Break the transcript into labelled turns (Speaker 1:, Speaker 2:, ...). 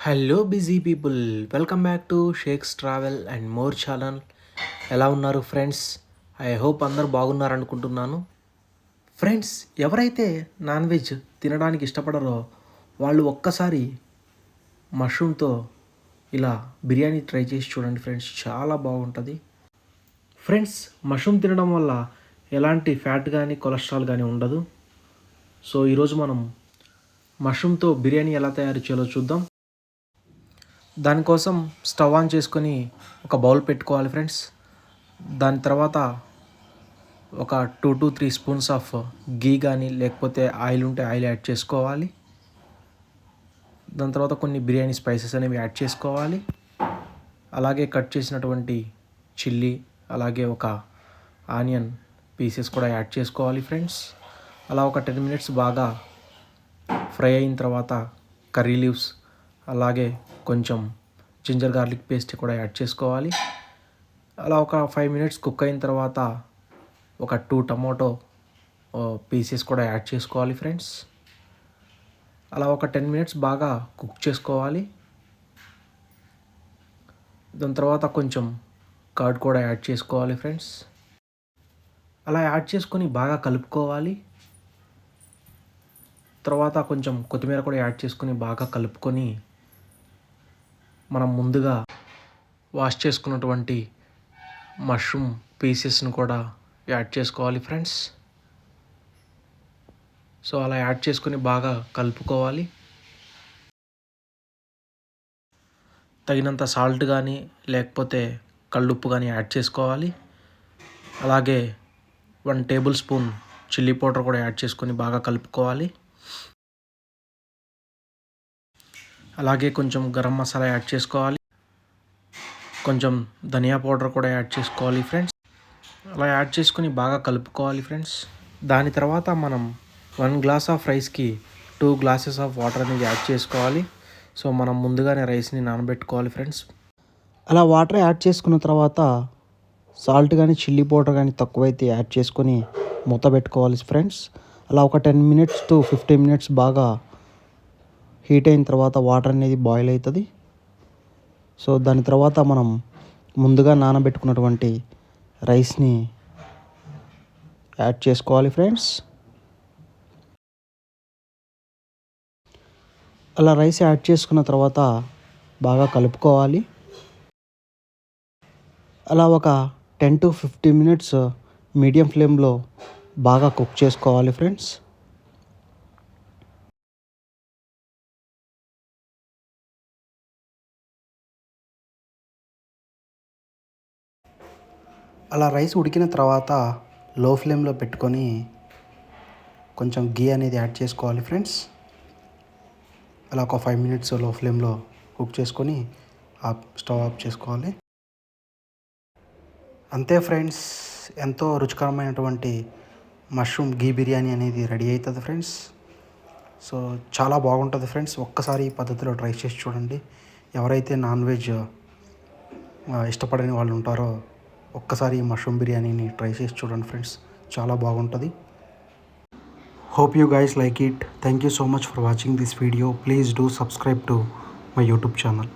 Speaker 1: Hello busy people, welcome back to shakes travel and more channel. ఎలా ఉన్నారు friends? I hope అందరు బాగున్నారు అనుకుంటున్నాను. ఫ్రెండ్స్, ఎవరైతే నాన్ వెజ్ తినడానికి ఇష్టపడరో వాళ్ళు ఒక్కసారి మష్రూమ్తో ఇలా బిర్యానీ ట్రై చేసి చూడండి ఫ్రెండ్స్, చాలా బాగుంటుంది. ఫ్రెండ్స్, మష్రూమ్ తినడం వల్ల ఎలాంటి ఫ్యాట్ కానీ కొలెస్ట్రాల్ కానీ ఉండదు. సో ఈరోజు మనం మష్రూమ్తో బిర్యానీ ఎలా తయారు చేయాలో చూద్దాం. దానికోసం స్టవ్ ఆన్ చేసుకొని ఒక బౌల్ పెట్టుకోవాలి ఫ్రెండ్స్. దాని తర్వాత ఒక 2 to 3 స్పూన్స్ ఆఫ్ గీ కానీ లేకపోతే ఆయిల్ ఉంటే ఆయిల్ యాడ్ చేసుకోవాలి. దాని తర్వాత కొన్ని బిర్యానీ స్పైసెస్ అనేవి యాడ్ చేసుకోవాలి. అలాగే కట్ చేసినటువంటి చిల్లీ, అలాగే ఒక ఆనియన్ పీసెస్ కూడా యాడ్ చేసుకోవాలి ఫ్రెండ్స్. అలా ఒక 10 minutes బాగా ఫ్రై అయిన తర్వాత కర్రీ లీవ్స్, అలాగే కొంచెం జింజర్ గార్లిక్ పేస్ట్ కూడా యాడ్ చేసుకోవాలి. అలా ఒక 5 minutes కుక్ అయిన తర్వాత ఒక 2 టమాటో పీసెస్ కూడా యాడ్ చేసుకోవాలి ఫ్రెండ్స్. అలా ఒక 10 minutes బాగా కుక్ చేసుకోవాలి. దాని తర్వాత కొంచెం కర్డ్ కూడా యాడ్ చేసుకోవాలి ఫ్రెండ్స్. అలా యాడ్ చేసుకొని బాగా కలుపుకోవాలి. తర్వాత కొంచెం కొత్తిమీర కూడా యాడ్ చేసుకొని బాగా కలుపుకొని మనం ముందుగా వాష్ చేసుకున్నటువంటి మష్రూమ్ పీసెస్ని కూడా యాడ్ చేసుకోవాలి ఫ్రెండ్స్. సో అలా యాడ్ చేసుకొని బాగా కలుపుకోవాలి. తగినంత సాల్ట్ కానీ లేకపోతే కల్లుప్పు కానీ యాడ్ చేసుకోవాలి. అలాగే 1 tablespoon చిల్లీ పౌడర్ కూడా యాడ్ చేసుకొని బాగా కలుపుకోవాలి. అలాగే కొంచెం గరం మసాలా యాడ్ చేసుకోవాలి. కొంచెం ధనియా పౌడర్ కూడా యాడ్ చేసుకోవాలి ఫ్రెండ్స్. అలా యాడ్ చేసుకొని బాగా కలుపుకోవాలి ఫ్రెండ్స్. దాని తర్వాత మనం 1 glass ఆఫ్ రైస్కి 2 glasses ఆఫ్ వాటర్ అనేది యాడ్ చేసుకోవాలి. సో మనం ముందుగానే రైస్ని నానబెట్టుకోవాలి ఫ్రెండ్స్.
Speaker 2: అలా వాటర్ యాడ్ చేసుకున్న తర్వాత సాల్ట్ కానీ చిల్లీ పౌడర్ కానీ తక్కువైతే యాడ్ చేసుకొని మూత పెట్టుకోవాలి ఫ్రెండ్స్. అలా ఒక 10 minutes to 15 minutes బాగా హీట్ అయిన తర్వాత వాటర్ అనేది బాయిల్ అవుతుంది. సో దాని తర్వాత మనం ముందుగా నానబెట్టుకున్నటువంటి రైస్ని యాడ్ చేసుకోవాలి ఫ్రెండ్స్. అలా రైస్ యాడ్ చేసుకున్న తర్వాత బాగా కలుపుకోవాలి. అలా ఒక 10 to 15 minutes మీడియం ఫ్లేమ్లో బాగా కుక్ చేసుకోవాలి ఫ్రెండ్స్. అలా రైస్ ఉడికిన తర్వాత లో ఫ్లేమ్లో పెట్టుకొని కొంచెం గీ అనేది యాడ్ చేసుకోవాలి ఫ్రెండ్స్. అలా ఒక 5 minutes లో ఫ్లేమ్లో కుక్ చేసుకొని స్టవ్ ఆఫ్ చేసుకోవాలి. అంతే ఫ్రెండ్స్, ఎంతో రుచికరమైనటువంటి మష్రూమ్ గీ బిర్యానీ అనేది రెడీ అవుతుంది ఫ్రెండ్స్. సో చాలా బాగుంటుంది ఫ్రెండ్స్. ఒక్కసారి ఈ పద్ధతిలో ట్రై చేసి చూడండి. ఎవరైతే నాన్ వెజ్ ఇష్టపడని వాళ్ళు ఉంటారో ఒక్కసారి ఈ మష్రూమ్ బిర్యానీని ట్రై చేసి చూడండి ఫ్రెండ్స్, చాలా బాగుంటుంది. Hope you guys like it. Thank you so much for watching this video. Please do subscribe to my YouTube channel.